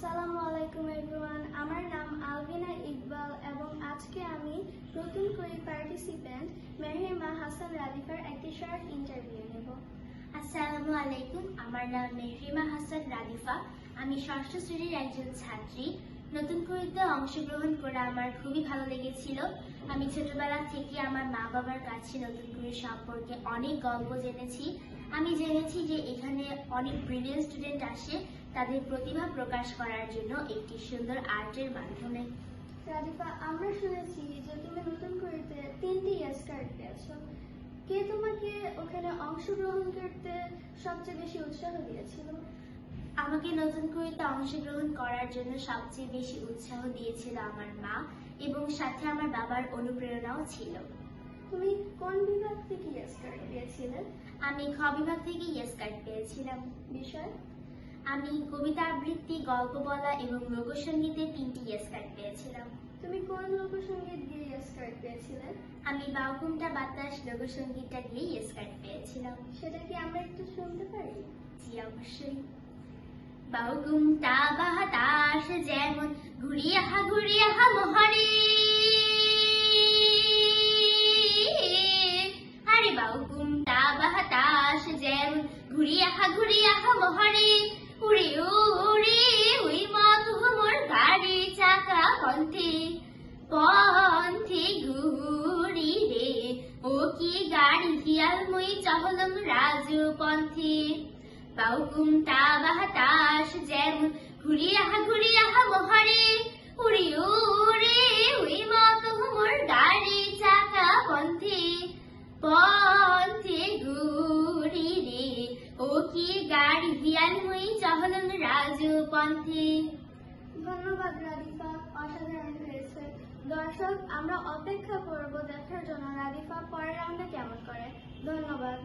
আসসালামু আলাইকুম এভরিওয়ান। আমার নাম আলবিনা ইকবাল এবং আজকে আমি নতুন করে পার্টিসিপেন্ট মেহরিমা হাসান রাদিফার একটি শর্ট ইন্টারভিউ নেব। আসসালামু আলাইকুম, আমার নাম মেহরিমা হাসান রাদিফা। আমি ষষ্ঠ শ্রেণীর একজন ছাত্রী। নতুন কুইজে অংশগ্রহণ করে আমার খুবই ভালো লেগেছিল। আমি ছোটবেলা থেকে আমার মা বাবার কাছে নতুন কুইজ সম্পর্কে অনেক গল্প জেনেছি। আমি জেনেছি যে এখানে অনেক ব্রিলিয়েন্ট স্টুডেন্ট আসে তাদের প্রতিভা প্রকাশ করার জন্য একটি সুন্দর আর্টের মাধ্যমে। রাদিফা, আমরা শুনেছি যে তুমি নতুন কুইজে 3টি ইয়েস কার্ড পেয়েছো। কে তোমাকে ওখানে অংশগ্রহণ করতে সবচেয়ে বেশি উৎসাহ দিয়েছিল? আমাকে নতুন কুইজে অংশগ্রহণ করার জন্য সবচেয়ে বেশি উৎসাহ দিয়েছিল আমার মা এবং সাথে আমার বাবার অনুপ্রেরণাও ছিল। তুমি কোন বিভাগ থেকে ইয়েস কার্ড পেয়েছিলে? আমি খ বিভাগ থেকে ইয়েস কার্ড পেয়েছিলাম। বিষয়? আমি কবিতা আবৃত্তি, গল্প বলা এবং লোকসঙ্গীতে 3টি ইয়েস কার্ড পেয়েছিলাম। তুমি কোন লোকসঙ্গীত দিয়ে ইয়েস কার্ড পেয়েছিলে? আমি বাউকুমটা বাতাস লোকসঙ্গীতটা দিয়ে ইয়েস কার্ড পেয়েছিলাম। সেটা কি আমরা একটু শুনতে পারি? জি, অবশ্যই। বাউকুমটা বাতাস যেমন ঘুরিয়া মহারে, আরে বাউকুমটা বাতাস যেমন ঘুরিয়া মহারে, উড়ে উড়ে ওই মত মোর গাড়ি চাকা পন্থে ঘুরি রে, ও কি গাড়ি হিয়াল মই চহলম রাজু পন্থে। বাউকুমটা বাতাস যেমন ঘুরিয়া মহারে, উড়ে উড়ে ওই মত মোর গাড়ি চাকা পন্থে ঘুরি রে, ও কি গাড়ি হিয়াল মই চহলম রাজু পন্থে। ধন্যবাদ রাদিফা, অসাধারণ হয়েছে। দর্শক, আমরা অপেক্ষা করব দেখার জন্য রাদিফা পরের রাউন্ডে কেমন করে। ধন্যবাদ।